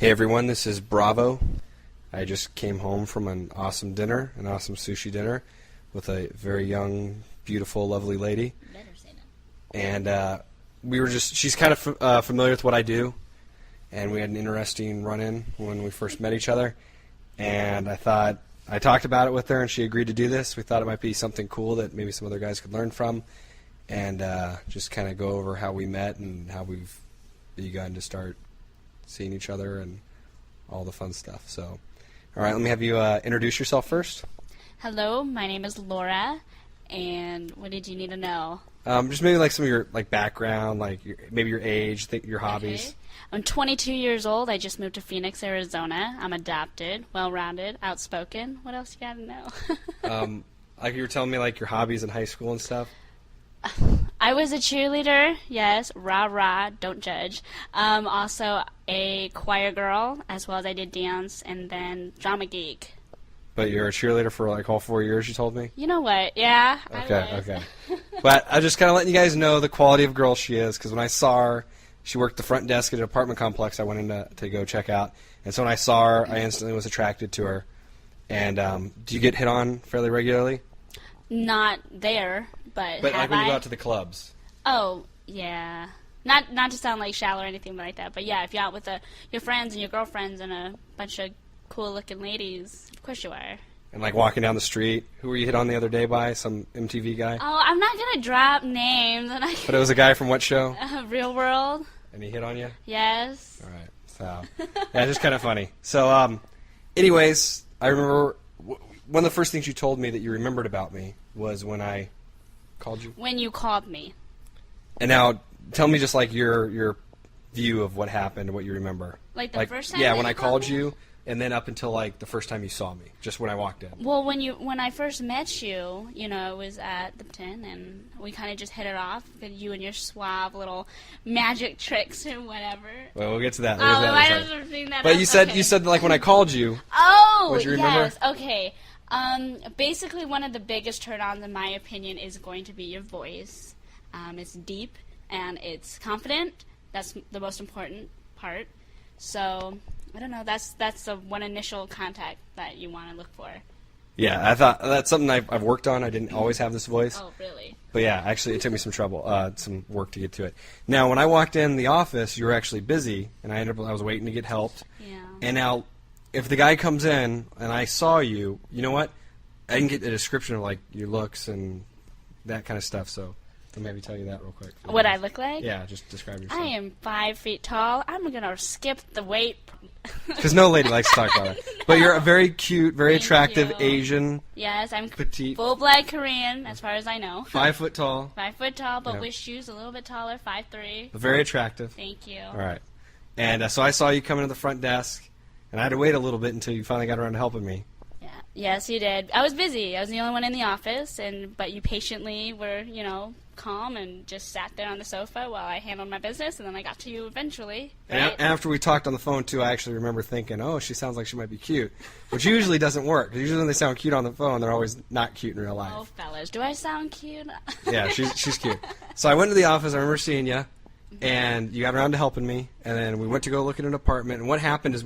Hey everyone, this is Bravo. I just came home from an awesome dinner, an awesome sushi dinner, with a very young, beautiful, lovely lady. Better say that. And she's kind of familiar with what I do, and we had an interesting run-in when we first met each other. And I talked about it with her, and she agreed to do this. We thought it might be something cool that maybe some other guys could learn from, and just kind of go over how we met and how we've begun to start seeing each other and all the fun stuff. So, all right, let me have you introduce yourself first. Hello, my name is Laura, and what did you need to know? Just maybe like some of your background, maybe your age, your hobbies. Okay. I'm 22 years old. I just moved to Phoenix, Arizona. I'm adopted, well-rounded, outspoken. What else you got to know? Like you were telling me, like your hobbies in high school and stuff. I was a cheerleader, yes, rah-rah, don't judge. Also a choir girl, as well as I did dance, and then drama geek. But you're a cheerleader for like all 4 years, you told me? You know what, yeah, Okay, I was. okay. But I'm just kind of letting you guys know the quality of girl she is, because when I saw her, she worked the front desk at an apartment complex I went in to go check out. And so when I saw her, I instantly was attracted to her. And do you get hit on fairly regularly? Not there, but But have like when you I? go out to the clubs. Oh, yeah. Not to sound like shallow or anything like that, but yeah, if you're out with your friends and your girlfriends and a bunch of cool-looking ladies, of course you are. And like walking down the street, who were you hit on the other day by? Some MTV guy? Oh, I'm not going to drop names. But it was a guy from what show? Real World. And he hit on you? Yes. All right. So, yeah, just kind of funny. So, anyways, I remember one of the first things you told me that you remembered about me was when I called you. When you called me. And now, tell me just like your view of what happened, what you remember. Like the first time? Yeah, that when you I called me? you, and then up until like the first time you saw me, just when I walked in. Well, when I first met you, it was at the 10, and we kind of just hit it off. You and your suave little magic tricks and whatever. Well, we'll get to that. Oh, I We'll get to that in a don't bring that But up. you said Okay. you said like when I called you. Oh, What, you remember? yes. Okay. Basically, one of the biggest turn-ons, in my opinion, is going to be your voice. It's deep and it's confident. That's the most important part. So, I don't know. That's the one initial contact that you want to look for. Yeah, I thought that's something I've worked on. I didn't always have this voice. Oh, really? But yeah, actually, it took me some trouble, some work to get to it. Now, when I walked in the office, you were actually busy, and I was waiting to get helped. Yeah. And now, if the guy comes in and I saw you, you know what? I can get a description of like your looks and that kind of stuff. So, I'll maybe tell you that real quick. What I look like? Yeah, just describe yourself. I am 5 feet tall. I'm gonna skip the weight. Because no lady likes to talk about it. But you're a very cute, very Thank attractive you. Asian, Yes, I'm petite, full-blood Korean, as far as I know. 5 foot tall, 5 foot tall, but Yeah. with shoes a little bit taller, 5'3". very attractive. Thank you. All right. And so I saw you come into the front desk, and I had to wait a little bit until you finally got around to helping me. Yeah. Yes, you did. I was busy. I was the only one in the office, but you patiently were, calm and just sat there on the sofa while I handled my business, and then I got to you eventually. And Right? after we talked on the phone, too, I actually remember thinking, oh, she sounds like she might be cute, which usually doesn't work. 'Cause usually when they sound cute on the phone, they're always not cute in real life. Oh, fellas, do I sound cute? Yeah, she's cute. So I went to the office. I remember seeing you, and you got around to helping me, and then we went to go look at an apartment. And what happened is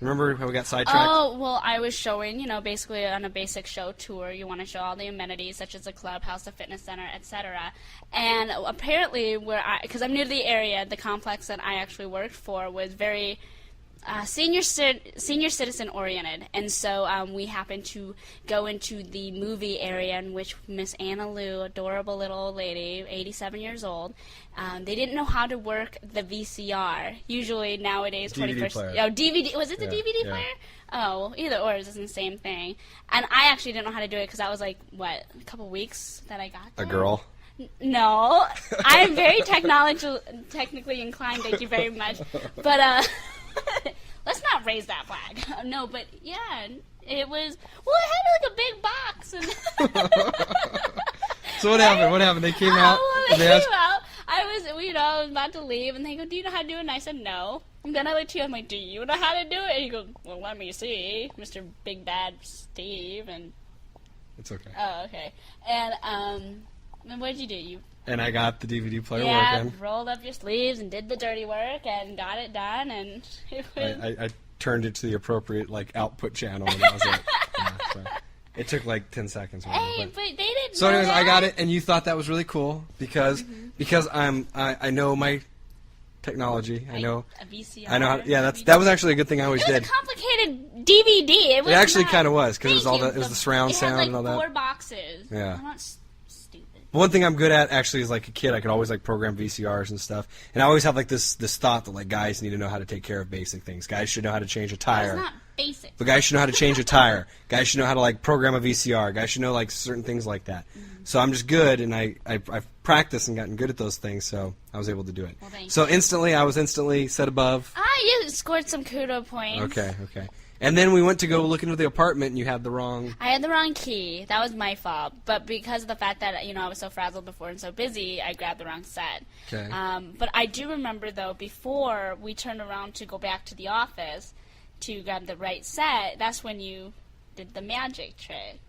remember how we got sidetracked? Oh, well, I was showing, basically on a basic show tour, you want to show all the amenities, such as the clubhouse, the fitness center, etc. And apparently, because I'm new to the area, the complex that I actually worked for was very senior citizen oriented, and so we happened to go into the movie area in which Miss Anna Lou, adorable little old lady, 87 years old, they didn't know how to work the VCR. Usually nowadays, DVD 21st, player. Oh, DVD. Was it the Yeah, DVD yeah. player? Oh, either or is the same thing. And I actually didn't know how to do it because that was like a couple weeks that I got A there. girl. No, I'm very technically inclined. Thank you very much. But let's not raise that flag. No, but yeah, it was. Well, it had like a big box. And So what happened? What happened? They came out. Oh, and well, they they asked, came out. I was about to leave, and they go, "Do you know how to do it?" And I said, "No." And then I looked at you. I'm like, "Do you know how to do it?" And he goes, "Well, let me see, Mr. Big Bad Steve." And It's okay. oh, okay. And And what did you do? You And I got the DVD player working. rolled up your sleeves and did the dirty work and got it done. And it was... I turned it to the appropriate output channel, and that was it. So it took like 10 seconds. Hey, but they didn't. So, know anyways, that. I got it, and you thought that was really cool because I know my technology. I know a VCR. I know how. Yeah, that was actually a good thing I always It was did. a complicated DVD. It actually not- kind of was because it was Thank all you. it was the surround it sound had, like, and all that. 4 boxes. Yeah. I'm not stupid. But one thing I'm good at actually is like a kid, I could always like program VCRs and stuff, and I always have like this thought that like guys need to know how to take care of basic things. Guys should know how to change a tire. It's not basic. But guys should know how to change a tire. Guys should know how to like program a VCR. Guys should know like certain things like that. So I'm just good, and I've practiced and gotten good at those things, so I was able to do it. Well, thank so you. I was instantly set above. You scored some kudo points. Okay. And then we went to go look into the apartment, and you had the wrong... I had the wrong key. That was my fault. But because of the fact that, I was so frazzled before and so busy, I grabbed the wrong set. Okay. But I do remember, though, before we turned around to go back to the office to grab the right set, that's when you did the magic trick.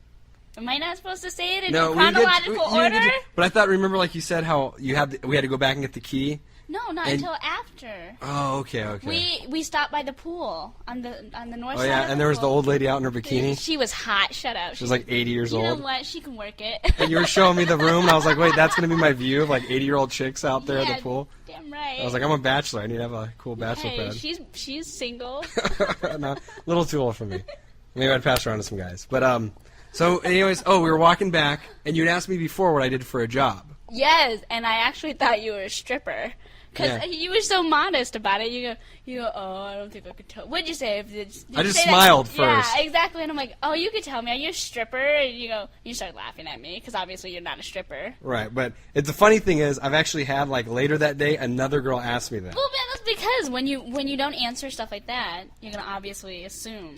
Am I not supposed to say it in chronological order? But I thought, remember, like you said, how we had to go back and get the key? No, not until after. Oh, okay. We stopped by the pool on the north side. Oh, yeah, of and there was the pool. old lady out in her bikini. She was hot. Shut up. She was like 80 years You old. know what? She can work it. And you were showing me the room, and I was like, wait, that's going to be my view of like 80-year-old chicks out there at the pool? Damn right. I was like, I'm a bachelor. I need to have a cool bachelor Hey, pad. she's single. No, a little too old for me. Maybe I'd pass her on to some guys. But, so anyways, we were walking back, and you'd asked me before what I did for a job. Yes, and I actually thought you were a stripper. Because Yeah. you were so modest about it. You go, oh, I don't think I could tell. What'd you say? Did I you just say that? smiled first. Yeah, exactly. And I'm like, oh, you could tell me. Are you a stripper? And you start laughing at me because obviously you're not a stripper. Right, but the funny thing is, I've actually had, like, later that day, another girl ask me that. Well, man, that's because when you don't answer stuff like that, you're going to obviously assume.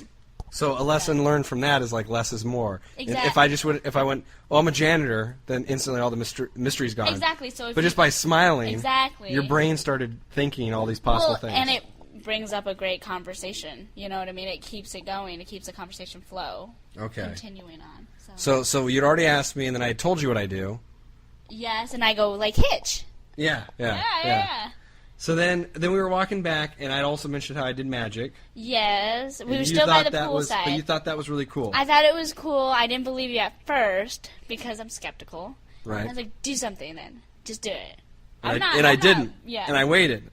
So a lesson learned from that is, like, less is more. Exactly. If I went, oh, I'm a janitor, then instantly all the mystery's gone. Exactly. So But just by smiling, exactly. your brain started thinking all these possible things. And it brings up a great conversation. You know what I mean? It keeps it going. It keeps the conversation flow. Okay. Continuing on. So you'd already asked me, and then I told you what I do. Yes, and I go, like, hitch. Yeah. So then we were walking back, and I'd also mentioned how I did magic. Yes, we were And you still by thought the that pool was, side. But you thought that was really cool. I thought it was cool. I didn't believe you at first because I'm skeptical. Right. I was like, do something then. Just do it. And I'm I not- didn't. Yeah. And I waited.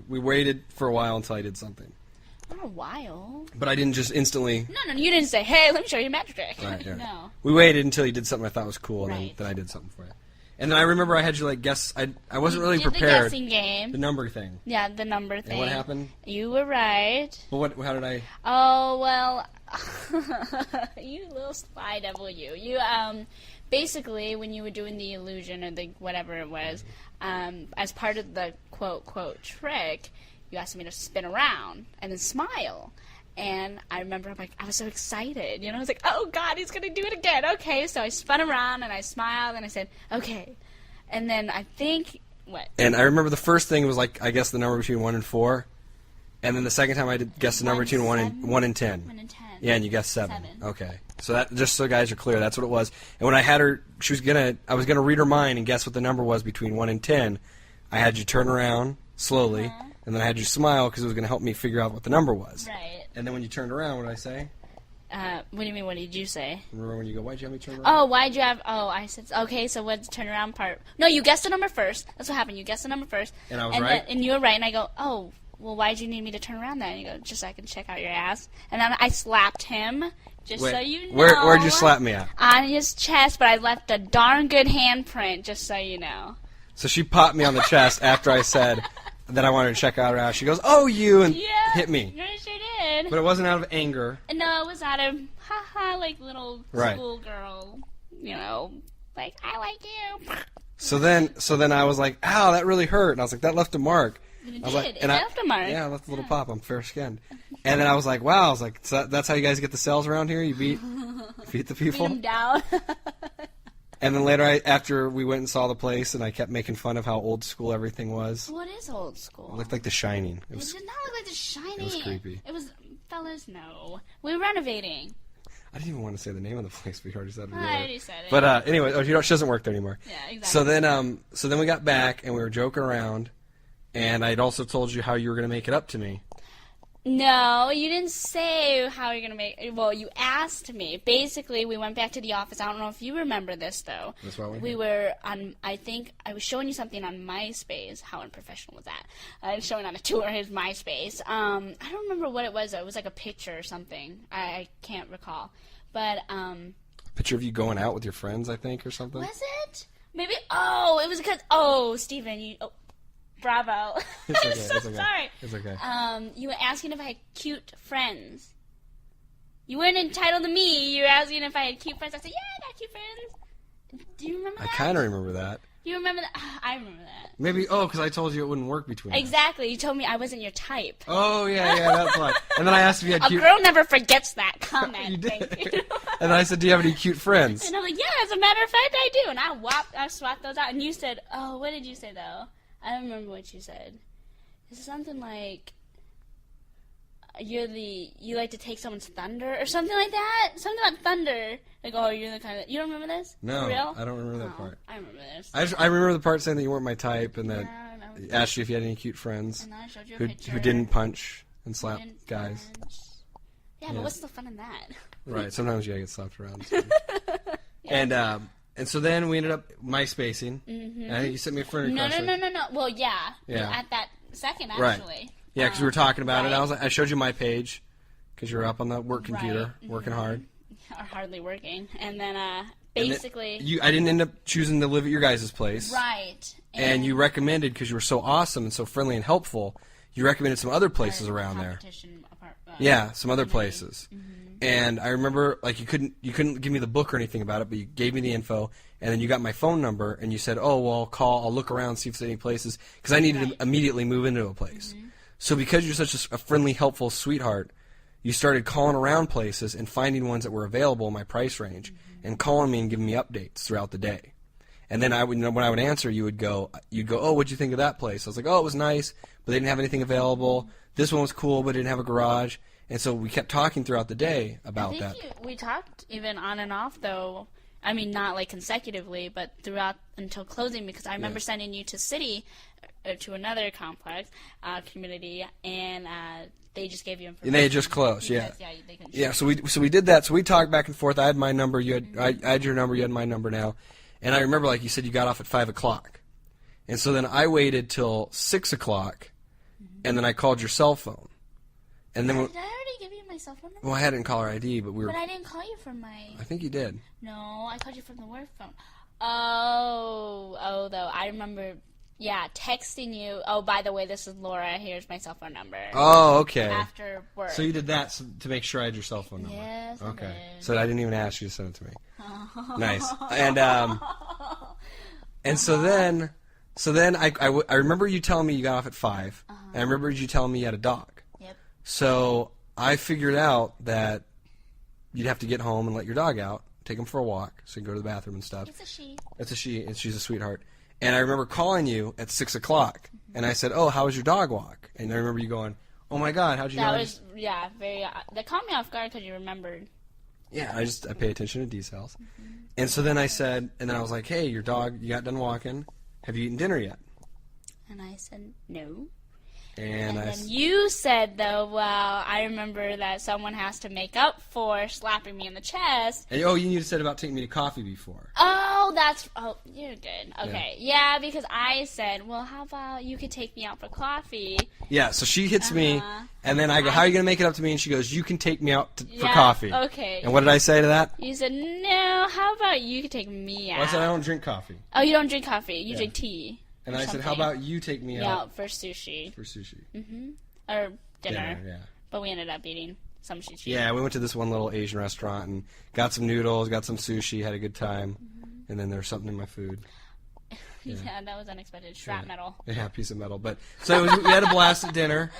We waited for a while until I did something. Not a while. But I didn't just instantly. No, you didn't say, hey, let me show you a magic trick. Right, yeah. No. We waited until you did something I thought was cool, and Right. then I did something for you. And then I remember I had you, like, guess. I wasn't really Did prepared. the guessing game. The number thing. Yeah, the number thing. And what happened? You were right. Well, how did I? Oh, well, you little sly devil, you. Basically, when you were doing the illusion or the whatever it was, as part of the quote trick, you asked me to spin around and then smile. And I remember, I was so excited. I was like, oh, God, he's going to do it again. Okay, so I spun around and I smiled and I said, okay. And then I think, what? And I remember the first thing was, like, I guess the number between 1 and 4. And then the second time I did guess the number between 1 and 10. 1 and 10. Yeah, and you guessed 7. 7. Okay. So that, just so guys are clear, that's what it was. And when I had her, I was gonna read her mind and guess what the number was between 1 and 10. I had you turn around slowly, and then I had you smile because it was gonna help me figure out what the number was. Right. And then when you turned around, what did I say? What do you mean, what did you say? Remember when you go, why'd you have me turn around? Oh, why'd you have... Oh, I said... Okay, so what's the turnaround part? No, you guessed the number first. That's what happened. You guessed the number first. And I was right? And you were right, and I go, oh, well, why'd you need me to turn around then? And you go, just so I can check out your ass. And then I slapped him, just so you know. Where'd you slap me at? On his chest, but I left a darn good handprint, just so you know. So she popped me on the chest after I said that I wanted to check out her ass. She goes, oh, you, and hit me. Yeah, I sure did. But it wasn't out of anger. No, it was out of, haha, like little Right. schoolgirl, like, I like you. So then I was like, ow, that really hurt. And I was like, that left a mark. It I was did. like, It left a mark. Yeah, I left a little pop. I'm fair skinned. And then I was like, wow. I was like, so that's how you guys get the sales around here? You beat the people? Beat him down. And then later, after we went and saw the place, and I kept making fun of how old school everything was. What is old school? It looked like The Shining. It did not look like The Shining. It was creepy. It was, fellas, no. We were renovating. I didn't even want to say the name of the place, but you already said it. I already said it. But anyway, she doesn't work there anymore. Yeah, exactly. So then we got back, and we were joking around, and I'd also told you how you were going to make it up to me. No, you didn't say how you're going to make it. Well, you asked me. Basically, we went back to the office. I don't know if you remember this, though. That's why we were on, I think, I was showing you something on MySpace. How unprofessional was that? I was showing on a tour his MySpace. I don't remember what it was, though. It was like a picture or something. I can't recall. But, picture of you going out with your friends, I think, or something? Was it? Maybe, it was because, Steven, you... Oh. Bravo. It's okay, I'm so it's okay. sorry. It's okay. You were asking if I had cute friends. You weren't entitled to me. You were asking if I had cute friends. I said, yeah, I got cute friends. Do you remember that? I kind of remember that. You remember that? I remember that. Maybe, because I told you it wouldn't work between us. Exactly. You told me I wasn't your type. Oh, yeah, that's why. And then I asked if you had cute... A girl never forgets that comment. You did. Thank you. And then I said, do you have any cute friends? And I'm like, yeah, as a matter of fact, I do. And I swapped those out. And you said, what did you say, though? I don't remember what you said. Is it something like you like to take someone's thunder or something like that? Something about thunder. Like, you're the kind of... You don't remember this? No, For real? I don't remember that part. I remember this. I remember the part saying that you weren't my type and that Yeah, asked you if you had any cute friends and I showed you a picture. who didn't punch and slap Didn't guys. punch. Yeah, but what's the fun in that? Right, sometimes you gotta get slapped around. So. And so then we ended up MySpacing. Mm-hmm. And I think you sent me a friend request. No. Well, yeah. Yeah. At that second, Right. actually. Yeah, because we were talking about it. right. I showed you my page because you were up on the work computer, Right. working hard. Or hardly working. And then, basically... I didn't end up choosing to live at your guys' place. Right. And you recommended, because you were so awesome and so friendly and helpful, you recommended some other places around there. Yeah, some other places. Mm-hmm. And I remember, like, you couldn't give me the book or anything about it, but you gave me the info, and then you got my phone number, and you said, I'll look around, see if there's any places, because I needed to immediately move into a place. Mm-hmm. So because you're such a friendly, helpful sweetheart, you started calling around places and finding ones that were available in my price range, and calling me and giving me updates throughout the day. And then when I would answer, you'd go, what'd you think of that place? I was like, it was nice, but they didn't have anything available. This one was cool, but it didn't have a garage. And so we kept talking throughout the day about that. We talked even on and off, though. I mean, not like consecutively, but throughout until closing, because I remember sending you to city, to another complex, community, and they just gave you information. And they had just closed, yeah. They couldn't so we did that. So we talked back and forth. I had my number. I had your number. You had my number now. And I remember, like you said, you got off at 5 o'clock. And so then I waited till 6 o'clock, and then I called your cell phone. And then Did I already give you my cell phone number? Well, I had it in caller ID, but But I didn't call you from my... I think you did. No, I called you from the work phone. Though I remember, texting you. Oh, by the way, this is Laura. Here's my cell phone number. Oh, okay. After work. So you did that to make sure I had your cell phone number. Yes, okay. I did. So I didn't even ask you to send it to me. Nice. And so then I remember you telling me you got off at 5. And I remember you telling me you had a dog. Yep. So I figured out that you'd have to get home and let your dog out, take him for a walk, so you can go to the bathroom and stuff. It's a she. It's a she, and she's a sweetheart. And I remember calling you at 6 o'clock, and I said, how was your dog walk? And I remember you going, oh my God, how'd you know? That was, very, that caught me off guard because you remembered. Yeah, I pay attention to details. And so then I said, and then I was like, hey, your dog, you got done walking. Have you eaten dinner yet? And I said, no. And then you said, though, well, I remember that someone has to make up for slapping me in the chest. And, you said about taking me to coffee before. You're good. Okay. Yeah, because I said, well, how about you could take me out for coffee? Yeah, so she hits me, and then I go, how are you going to make it up to me? And she goes, you can take me out for coffee. Okay. And what did I say to that? You said, no, how about you could take me out? Well, I said, I don't drink coffee. Oh, you don't drink coffee. You drink tea. And I said, how about you take me out? For sushi. Mm-hmm. Or dinner. Yeah. But we ended up eating some sushi. Yeah, we went to this one little Asian restaurant and got some noodles, got some sushi, had a good time. And then there was something in my food. Yeah, that was unexpected. Scrap metal. Yeah, piece of metal. But so we had a blast at dinner.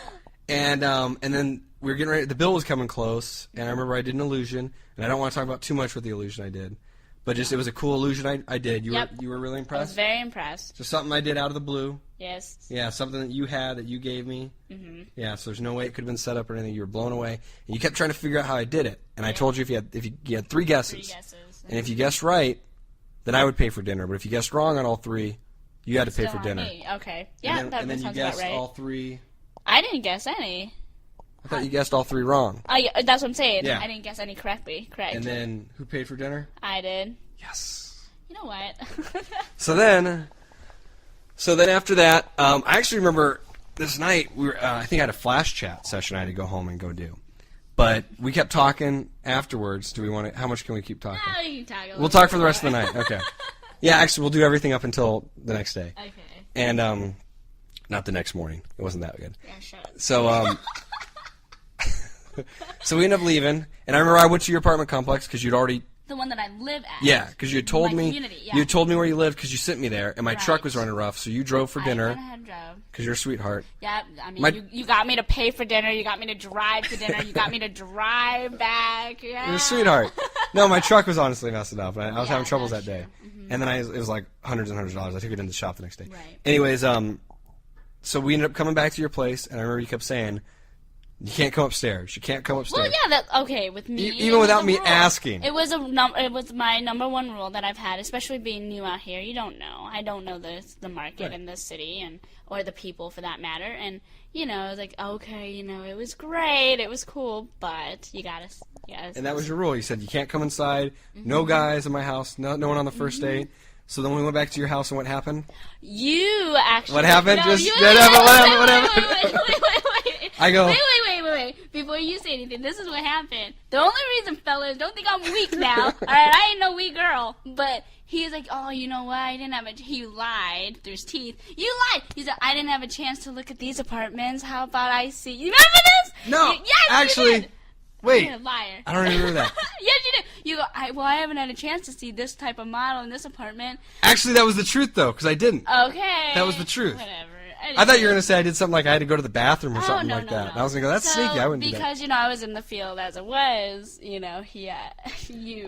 And then we were getting ready. The bill was coming close. And I remember I did an illusion. And I don't want to talk about too much with the illusion I did. But it was a cool illusion I did. You were really impressed? I was very impressed. So something I did out of the blue. Yes. Yeah, something that you had that you gave me. Mm-hmm. Yeah, so there's no way it could have been set up or anything. You were blown away, and you kept trying to figure out how I did it. And I told you if you had 3 guesses, and if you guessed right, then I would pay for dinner. But if you guessed wrong on all 3, you had to pay for dinner. Me. Okay. Yeah, and then you guessed all 3. I didn't guess any. I thought you guessed all 3 wrong. That's what I'm saying. Yeah. I didn't guess any correctly. Correct. And then who paid for dinner? I did. Yes. You know what? So then after that, I actually remember this night, I think I had a flash chat session I had to go home and go do. But we kept talking afterwards. How much can we keep talking? Oh, you can talk We'll talk for the rest of the night. Okay. Yeah, actually, we'll do everything up until the next day. Okay. And, not the next morning. It wasn't that good. Yeah, shut up. So, so we ended up leaving. And I remember I went to your apartment complex because you'd already... The one that I live at. Yeah, because you had told me... Yeah. You had told me where you lived because you sent me there. And my truck was running rough, so you drove for dinner. I drove. Because you're a sweetheart. Yeah, I mean, you got me to pay for dinner. You got me to drive to dinner. You got me to drive back. Yeah. You're a sweetheart. No, my truck was honestly messing up. I was having troubles that day. Mm-hmm. And then it was like hundreds and hundreds of dollars. I took it into the shop the next day. Right. Anyways, so we ended up coming back to your place, and I remember you kept saying, you can't come upstairs. You can't come upstairs. Well, yeah, okay, with me. Even without me asking. It was it was my number 1 rule that I've had, especially being new out here. You don't know. I don't know the market in this city or the people for that matter. And, I was like, okay, it was great. It was cool, but you gotta. And that was your rule. You said you can't come inside. Mm-hmm. No guys in my house. No one on the first date. So then we went back to your house, and what happened? You actually. What happened? No, What happened? Wait. I go. Wait. Before you say anything, this is what happened. The only reason, fellas, don't think I'm weak now. All right, I ain't no weak girl. But he's like, oh, you know what? He lied through his teeth. You lied. He said, I didn't have a chance to look at these apartments. How about I see? You remember this? No. Yes, actually. You did. Wait. You're a liar. I don't remember that. Yes, you did. You go, I haven't had a chance to see this type of model in this apartment. Actually, that was the truth, though, because I didn't. Okay. That was the truth. Whatever. I thought you were going to say I did something like I had to go to the bathroom or something no, like that. No. And I was going to go, that's sneaky. I wouldn't do that. Because, I was in the field as it was, you.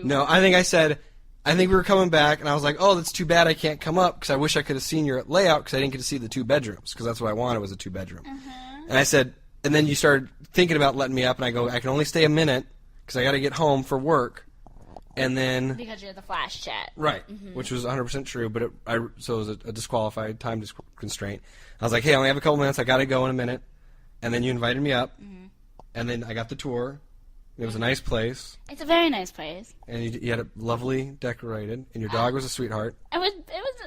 No, I think we were coming back, and I was like, oh, that's too bad I can't come up because I wish I could have seen your layout because I didn't get to see the 2 bedrooms because that's what I wanted was a 2-bedroom. Uh-huh. And I said, and then you started thinking about letting me up, and I go, I can only stay a minute because I got to get home for work. And then... Because you're the flash chat. Right, which was 100% true, but so it was a disqualified time constraint. I was like, hey, I only have a couple minutes. I got to go in a minute. And then you invited me up, and then I got the tour. It was a nice place. It's a very nice place. And you had it lovely decorated, and your dog was a sweetheart. It was.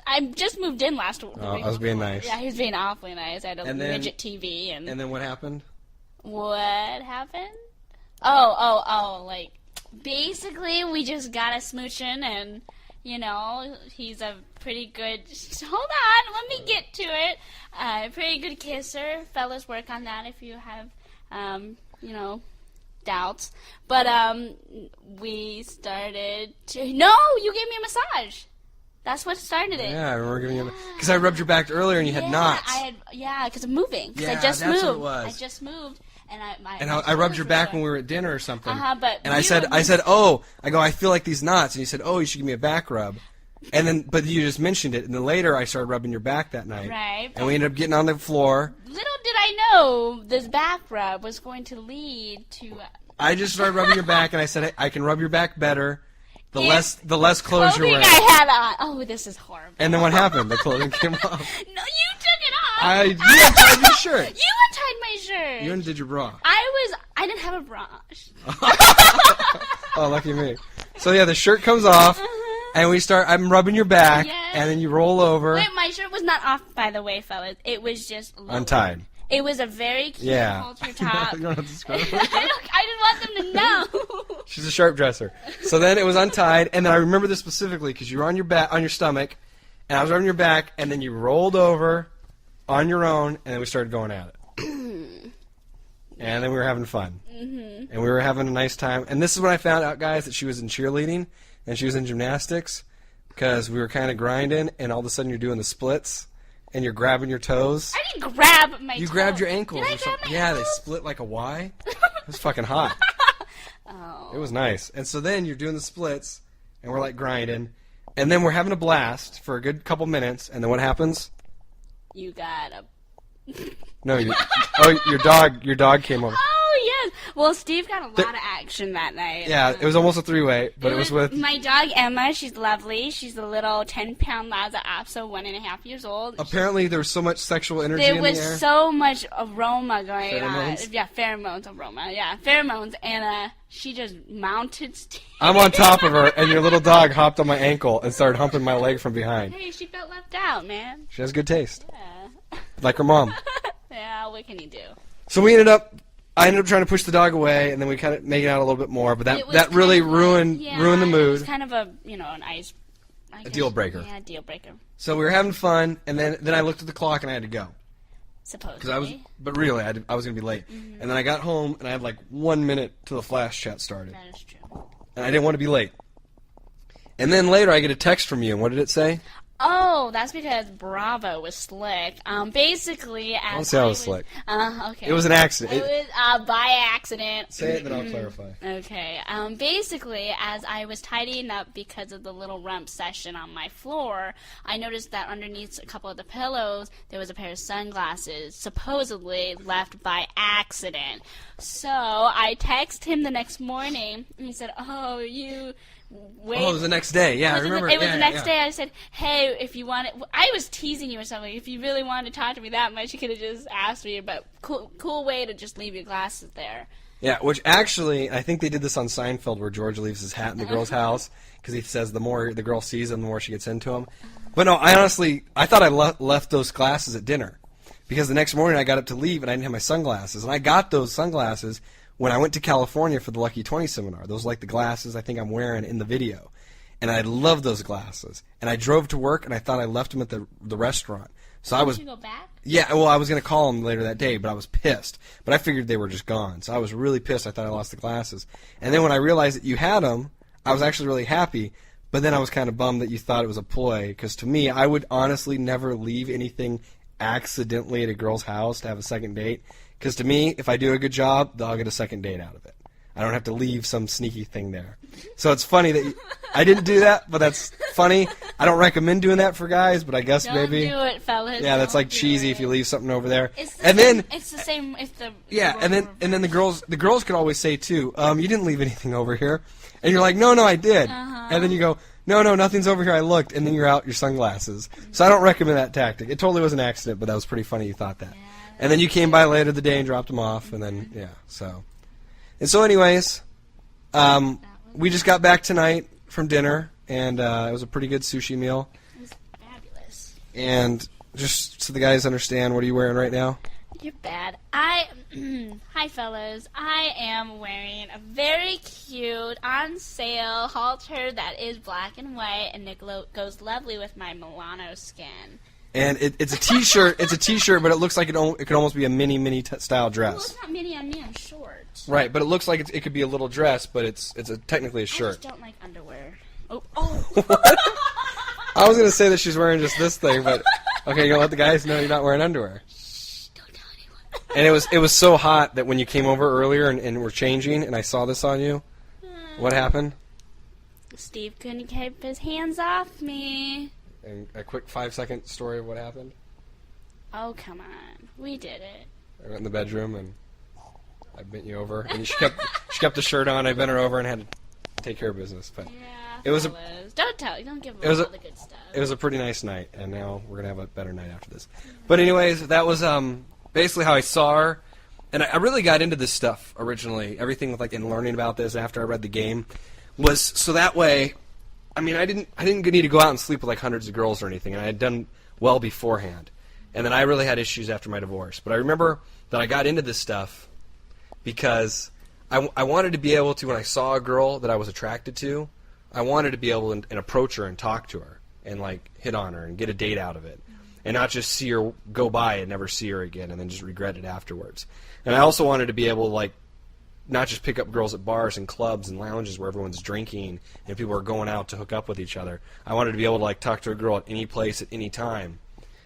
I just moved in last week. I was being nice. Yeah, he was being awfully nice. I had a midget TV. And then what happened? What happened? Oh, like... Basically, we just got a smooching, and, he's a pretty good... Hold on, let me get to it. Pretty good kisser. Fellas, work on that if you have, doubts. But, we started to... No, you gave me a massage. That's what started it. Yeah, I remember giving you because I rubbed your back earlier and you had knots. Because I'm moving. Because I just moved. What it was. I just moved. And I rubbed your back when we were at dinner or something. But I said, I feel like these knots. And you said, oh, you should give me a back rub. And then, but you just mentioned it. And then later I started rubbing your back that night. Right. And we ended up getting on the floor. Little did I know this back rub was going to lead to... I just started rubbing your back, and I said, hey, I can rub your back better. The less clothes you're wearing. I had on. Oh, this is horrible. And then what happened? The clothing came off. No, you took it off. You untied your shirt. You untied my shirt. You undid your bra. I didn't have a bra. Oh, lucky me. So yeah, the shirt comes off, and I'm rubbing your back, and then you roll over. Wait, my shirt was not off, by the way, fellas. It was just lowered. Untied. It was a very cute halter top. You don't have to describe it. I didn't want them to know. She's a sharp dresser. So then it was untied, and then I remember this specifically because you were on your stomach, and I was on your back, and then you rolled over on your own, and then we started going at it. And then we were having fun. Mm-hmm. And we were having a nice time. And this is when I found out, guys, that she was in cheerleading and she was in gymnastics because we were kind of grinding, and all of a sudden you're doing the splits. And you're grabbing your toes. I didn't grab my toes. You grabbed your ankles Did or something. My yeah, ankles? They split like a Y. It was fucking hot. Oh. It was nice. And so then you're doing the splits, and we're like grinding. And then we're having a blast for a good couple minutes. And then what happens? You got a... No, your dog came over. Oh, yes. Well, Steve got a lot of action that night. Yeah, it was almost a three-way, but it was with... My dog, Emma. She's lovely. She's a little 10-pound Lhasa Apso, 1.5 years old. Apparently, there was so much sexual energy in the air. There was so much aroma going Pheromones? on. Yeah, pheromones, aroma. Yeah, pheromones. And she just mounted Steve. I'm on top of her, and your little dog hopped on my ankle and started humping my leg from behind. Hey, she felt left out, man. She has good taste. Yeah. Like her mom. Yeah, what can you do? So I ended up trying to push the dog away, and then we kind of made it out a little bit more, but that really ruined the mood. It was kind of an ice... A deal breaker. Yeah, deal breaker. So we were having fun, and then I looked at the clock, and I had to go. Supposedly. But really, I was going to be late. Mm-hmm. And then I got home, and I had like 1 minute till the flash chat started. That is true. And I didn't want to be late. And then later, I get a text from you, and what did it say? Oh, that's because Bravo was slick. Basically, as I don't say I was slick. Okay. It was an accident. It was by accident. Say it, then I'll clarify. Okay. Basically, as I was tidying up because of the little rump session on my floor, I noticed that underneath a couple of the pillows, there was a pair of sunglasses, supposedly left by accident. So I texted him the next morning, and he said, "Oh, you." Wait. Oh, it was the next day. Yeah, I remember. It was the next day. I said, "Hey, if you want it," I was teasing you or something. If you really wanted to talk to me that much, you could have just asked me. But cool way to just leave your glasses there. Yeah, which actually, I think they did this on Seinfeld, where George leaves his hat in the girl's house because he says the more the girl sees him, the more she gets into him. But no, I thought I left those glasses at dinner because the next morning I got up to leave and I didn't have my sunglasses, and I got those sunglasses when I went to California for the Lucky 20 seminar. Those are like the glasses I think I'm wearing in the video. And I love those glasses. And I drove to work, and I thought I left them at the restaurant. So I was... Did you go back? Yeah, well, I was going to call them later that day, but I was pissed. But I figured they were just gone. So I was really pissed. I thought I lost the glasses. And then when I realized that you had them, I was actually really happy. But then I was kind of bummed that you thought it was a ploy. Because to me, I would honestly never leave anything accidentally at a girl's house to have a second date. Because to me, if I do a good job, I'll get a second date out of it. I don't have to leave some sneaky thing there. So it's funny that I didn't do that, but that's funny. I don't recommend doing that for guys, but I guess maybe. Don't do it, fellas. Yeah, that's Don't like cheesy if you leave something over there. It's the and same, then it's the same if the and then the girls could always say too, you didn't leave anything over here, and you're like, no, I did, and then you go, no, nothing's over here. I looked, and then you're out your sunglasses. So I don't recommend that tactic. It totally was an accident, but that was pretty funny you thought that. Yeah, and then you came by later the day and dropped them off, and then so anyways, we just got back tonight from dinner, and it was a pretty good sushi meal. It was fabulous. And just so the guys understand, what are you wearing right now? You're bad. Hi fellas. I am wearing a very cute on sale halter that is black and white, and it goes lovely with my Milano skin. And it's a t-shirt. It's a t-shirt, but it looks like it could almost be a mini style dress. Well, it's not mini on me. I'm short. Right, but it looks like it could be a little dress, but it's technically a shirt. I just don't like underwear. Oh. I was gonna say that she's wearing just this thing, but okay, you're gonna let the guys know you're not wearing underwear. Shh, don't tell anyone. And it was so hot that when you came over earlier and were changing, and I saw this on you, what happened? Steve couldn't keep his hands off me. And a quick 5-second story of what happened. Oh, come on. We did it. I went in the bedroom and I bent you over, and she kept the shirt on. I bent her over and had to take care of business. But yeah, it was don't give them all the good stuff. It was a pretty nice night, and now we're gonna have a better night after this. But anyways, that was basically how I saw her, and I really got into this stuff originally. Everything with in learning about this after I read the game was so that way. I mean, I didn't need to go out and sleep with hundreds of girls or anything, and I had done well beforehand. And then I really had issues after my divorce. But I remember that I got into this stuff because I wanted to be able to, when I saw a girl that I was attracted to, I wanted to be able to and approach her and talk to her and hit on her and get a date out of it, and not just see her go by and never see her again and then just regret it afterwards. And I also wanted to be able to not just pick up girls at bars and clubs and lounges where everyone's drinking and people are going out to hook up with each other. I wanted to be able to talk to a girl at any place at any time.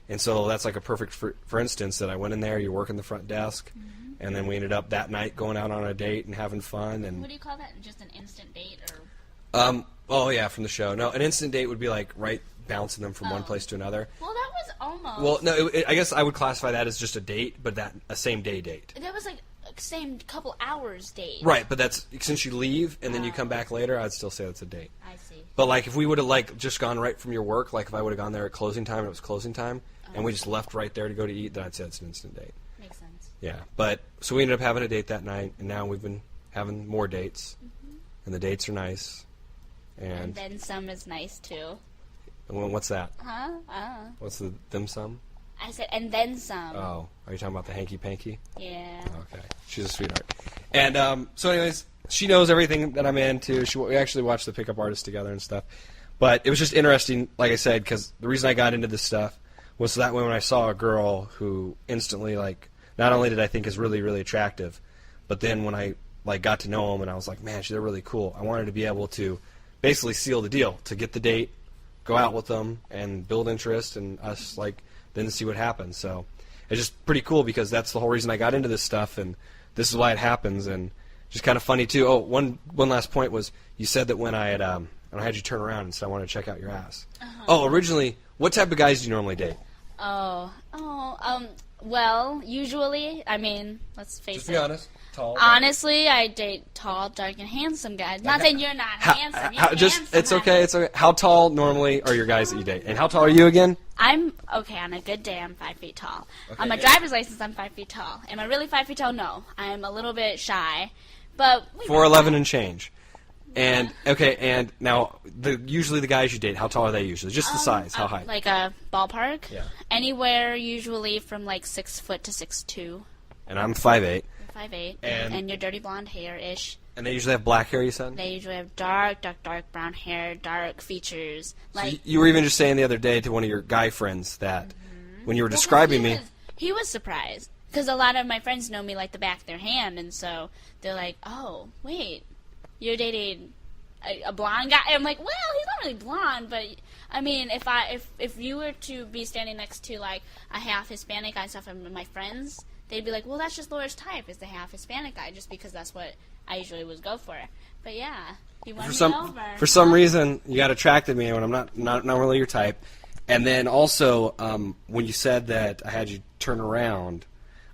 And so that's a perfect, for instance, that I went in there, you're working the front desk, and then we ended up that night going out on a date and having fun. And what do you call that? Just an instant date? Or oh, yeah, from the show. No, an instant date would be right bouncing them from one place to another. Well, that was almost. Well, no, I guess I would classify that as just a date, but a same day date. That was like a same couple hours date. Right, but that's since you leave and then you come back later, I'd still say that's a date. I see. But like if we would have like just gone right from your work, like if I would have gone there at closing time and it was closing time, and we just left right there to go to eat, then I'd say it's an instant date. Makes sense. Yeah, but so we ended up having a date that night, and now we've been having more dates, and the dates are nice. And then some is nice too. Well, what's that? Huh? What's the dim sum? I said, and then some. Oh, are you talking about the hanky panky? Yeah. Okay, she's a sweetheart. And so, anyways, she knows everything that I'm into. We actually watched the Pickup Artist together and stuff. But it was just interesting, like I said, because the reason I got into this stuff was so that way when I saw a girl who instantly, like, not only did I think is really, really attractive, but then when I like got to know them and I was like, man, they're really cool. I wanted to be able to basically seal the deal, to get the date, go out with them, and build interest, and us like then see what happens. So it's just pretty cool because that's the whole reason I got into this stuff, and this is why it happens. And just kind of funny too. Oh, one last point was you said that when I had you turn around and said I wanted to check out your ass. Oh, originally, what type of guys do you normally date? Well, usually, I mean, let's face it. Just be honest. Tall. Honestly, I date tall, dark, and handsome guys. Not that you're not handsome. You're handsome. It's okay. It's okay. How tall normally are your guys that you date? And how tall are you again? I'm okay on a good day. I'm 5 feet tall. On my driver's license, I'm 5 feet tall. Am I really 5 feet tall? No, I'm a little bit shy, but 4'11" and change. And okay, and now usually the guys you date, how tall are they usually? Just the size, how high? Like a ballpark. Yeah. Anywhere usually from like 6 foot to 6'2". And I'm 5'8". 5'8", and your dirty blonde hair-ish. And they usually have black hair, you said? They usually have dark brown hair, dark features. Like so you were even just saying the other day to one of your guy friends that when you were describing me... He was surprised. Because a lot of my friends know me like the back of their hand, and so they're like, oh, wait, you're dating a blonde guy? And I'm like, well, he's not really blonde, but... I mean, if you were to be standing next to, like, a half Hispanic guy and stuff, and my friends... They'd be like, well, that's just Laura's type, is the half Hispanic guy, just because that's what I usually would go for. But yeah, you won me over. For some reason, you got attracted to me when I'm not really your type. And then also, when you said that I had you turn around,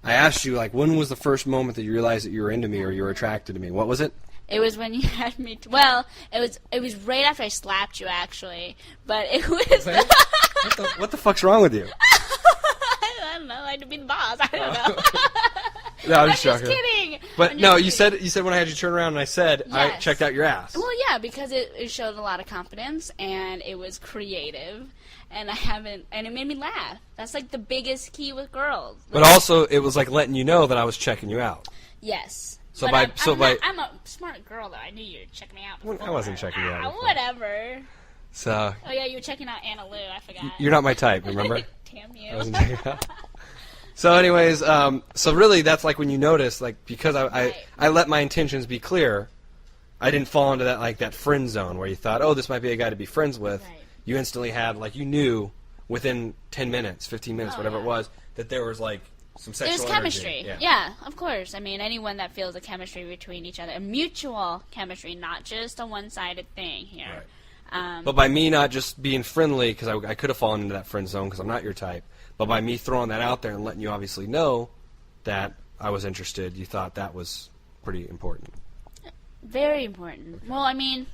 I asked you, like, when was the first moment that you realized that you were into me or you were attracted to me? What was it? It was when you had me. Well, it was right after I slapped you, actually. But it was. What the fuck's wrong with you? I don't know. I had to be the boss. I don't know. No, I'm just kidding. But no, you said when I had you turn around and I said yes. I checked out your ass. Well, yeah, because it showed a lot of confidence and it was creative, and it made me laugh. That's like the biggest key with girls. But also, it was like letting you know that I was checking you out. Yes. So I'm a smart girl though. I knew you were checking me out before. I wasn't checking you out. Before. Whatever. So. Oh yeah, you were checking out Anna Lou. I forgot. You're not my type, remember? Damn you. I wasn't checking you out. So anyways, so really that's like when you notice, like, because I let my intentions be clear, I didn't fall into that friend zone where you thought, oh, this might be a guy to be friends with. Right. You instantly had, like, you knew within 10 minutes, 15 minutes, whatever it was, that there was, like, some sexual There's chemistry. Energy. Yeah, of course. I mean, anyone that feels a chemistry between each other, a mutual chemistry, not just a one-sided thing here. Right. But by me not just being friendly, because I could have fallen into that friend zone because I'm not your type, but by me throwing that out there and letting you obviously know that I was interested, you thought that was pretty important. Very important. Well, I mean,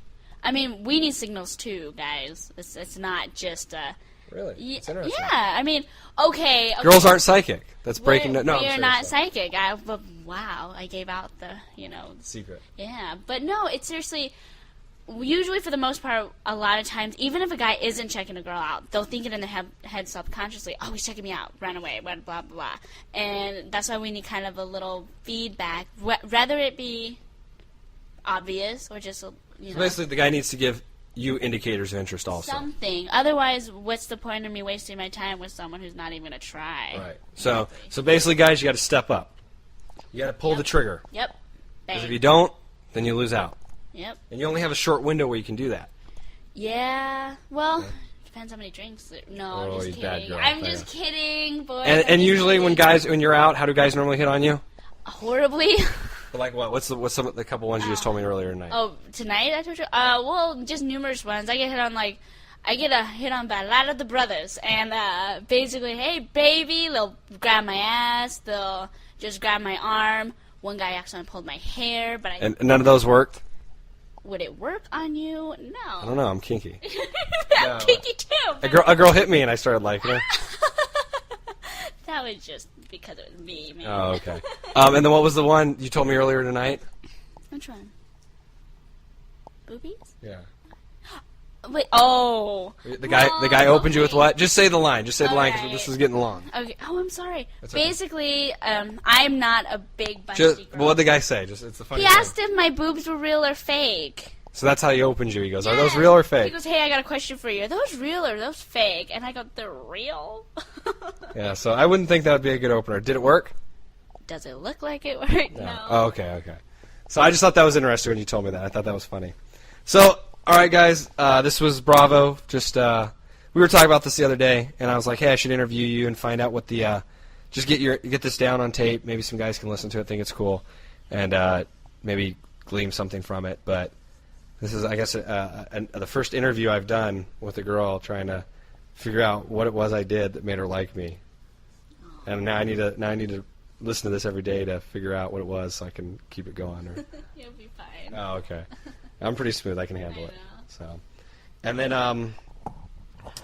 we need signals too, guys. It's not just Really? It's interesting. Yeah, I mean, okay. Girls aren't psychic. That's breaking. No, we're not psychic. But wow, I gave out the secret. Yeah, but no, it's seriously. Usually, for the most part, a lot of times, even if a guy isn't checking a girl out, they'll think it in their head subconsciously, oh, he's checking me out, run away, blah, blah, blah. And that's why we need kind of a little feedback, rather it be obvious or just, So basically, the guy needs to give you indicators of interest also. Something. Otherwise, what's the point of me wasting my time with someone who's not even going to try? Right. So basically, guys, you got to step up. You got to pull the trigger. Yep. Because if you don't, then you lose out. Yep. And you only have a short window where you can do that. Yeah. Well, depends how many drinks. No, I'm just kidding. Bad girl. I'm just kidding, boys. And usually when you're out, how do guys normally hit on you? Horribly. Like what? What's some of the couple ones you just told me earlier tonight? Oh, tonight I told you? Well, just numerous ones. I get hit on I get a hit on by a lot of the brothers, and basically, hey baby, they'll grab my ass, they'll just grab my arm. One guy actually pulled my hair, but And none of those worked? Would it work on you? No. I don't know. I'm kinky. I'm kinky too. A girl hit me, and I started liking her. That was just because it was me, man. Oh, okay. And then what was the one you told me earlier tonight? Which one? Boobies? Yeah. Wait. Oh. The guy opened you with what? Just say the line. Just say the line because Alright. this is getting long. Okay. Oh, I'm sorry. That's okay. Basically, I'm not a big busty girl. What did the guy say? Just it's the funny He thing. asked if my boobs were real or fake. So that's how he opened you. He goes, "Are those real or He fake?" goes, "Hey, I got a question for you. Are those real or are those fake?" And I go, "They're real." Yeah. So I wouldn't think that would be a good opener. Did it work? Does it look like it worked? No. Oh, okay. So I just thought that was interesting when you told me that. I thought that was funny. So, all right, guys, this was Bravo. Just we were talking about this the other day, and I was like, hey, I should interview you and find out what the just get this down on tape. Maybe some guys can listen to it, think it's cool, and maybe glean something from it. But this is, I guess, the first interview I've done with a girl, trying to figure out what it was I did that made her like me. And now I need to listen to this every day to figure out what it was so I can keep it going. Or You'll be fine. oh, okay. I'm pretty smooth. I can handle it. know. So, and then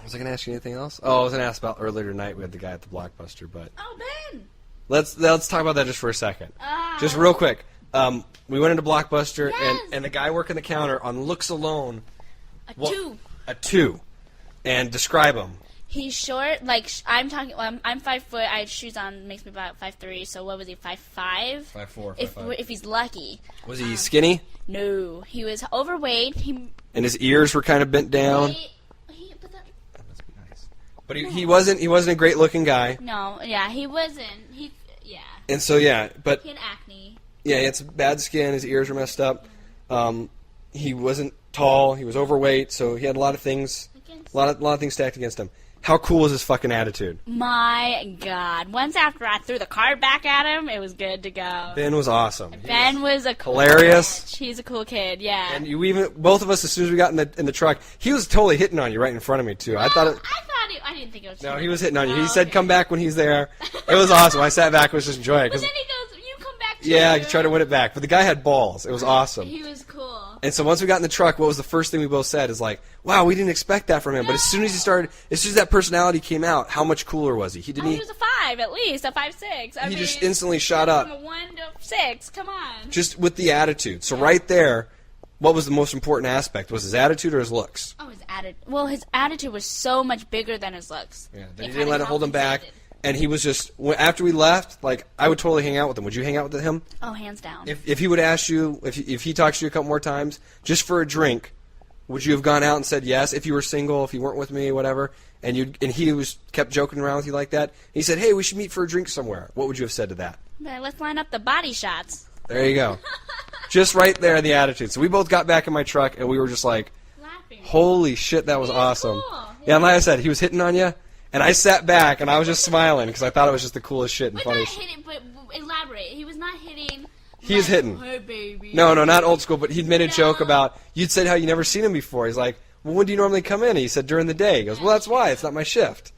was I going to ask you anything else? Oh, I was going to ask about earlier tonight. We had the guy at the Blockbuster, but Oh, Ben. let's talk about that just for a second. Ah. Just real quick. We went into Blockbuster, Yes. and the guy working the counter on looks alone. A 2. And describe him. He's short. Like I'm talking. I'm 5 foot. I had shoes on. Makes me about 5'3". So what was he? 5'5". 5'4", If 5'5". if he's lucky. Was he skinny? No, he was overweight. And his ears were kind of bent down. But that, That must be nice. But he wasn't a great looking guy. no, yeah, he wasn't. Yeah. And so but He had acne. yeah, he had some bad skin. His ears were messed up. He wasn't tall. He was overweight. So he had a lot of things, a lot of things stacked against him. How cool was his fucking attitude? My God! Once after I threw the card back at him, it was good to go. Ben was awesome. Ben was a cool hilarious. Kid. He's a cool kid. Yeah. And both of us, as soon as we got in the truck, he was totally hitting on you right in front of me too. I didn't think it was. No, he was hitting on you. He Oh, said, okay. "Come back when he's there." It was awesome. I sat back and was just enjoying it. But 'Cause then he goes, "You come back." yeah, I too." tried to win it back, but the guy had balls. It was awesome. He was cool. And so once we got in the truck, what was the first thing we both said is like, "Wow, we didn't expect that from him." But as soon as that personality came out, how much cooler was he? He He was a 5 at least, a 5'6". I He mean, just instantly shot up. From a 1 to 6. Come on. Just with the attitude. So right there, what was the most important aspect? Was his attitude or his looks? Oh, his attitude. Well, his attitude was so much bigger than his looks. Yeah, It he didn't kinda let it hold him back. compensated. And he was just, after we left, like, I would totally hang out with him. Would you hang out with him? Oh, hands down. If he would ask you, if he talks to you a couple more times, just for a drink, would you have gone out and said yes? If you were single, if you weren't with me, whatever, and he kept joking around with you like that, he said, hey, we should meet for a drink somewhere. What would you have said to that? Let's line up the body shots. There you go. Just right there, the attitude. So we both got back in my truck, and we were just like, Laughing. holy shit, that was He was awesome. cool. Yeah, and like I said, he was hitting on you, and I sat back, and I was just smiling, because I thought it was just the coolest shit and But funny not shit. hitting, but elaborate. He was not hitting. He was hitting. Hey, baby. No, not old school, but he'd made a joke No. about, you'd said how you never seen him before. He's like, well, when do you normally come in? And he said, during the day. He goes, well, that's why. It's not my shift.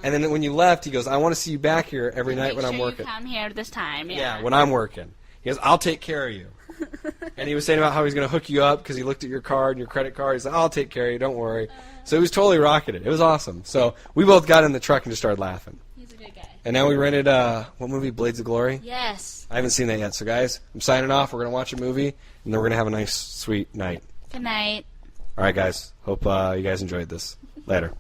And then when you left, he goes, I want to see you back here every night Make when I'm sure working. You come here this time. Yeah, when I'm working. He goes, I'll take care of you. And he was saying about how he's going to hook you up because he looked at your card and your credit card. He said, I'll take care of you, don't worry. So he was totally rocking it. It was awesome. So we both got in the truck and just started laughing. He's a good guy. And now we rented, what movie? Blades of Glory? Yes. I haven't seen that yet. So guys, I'm signing off. We're going to watch a movie, and then we're going to have a nice, sweet night. Good night. All right, guys. Hope you guys enjoyed this. Later.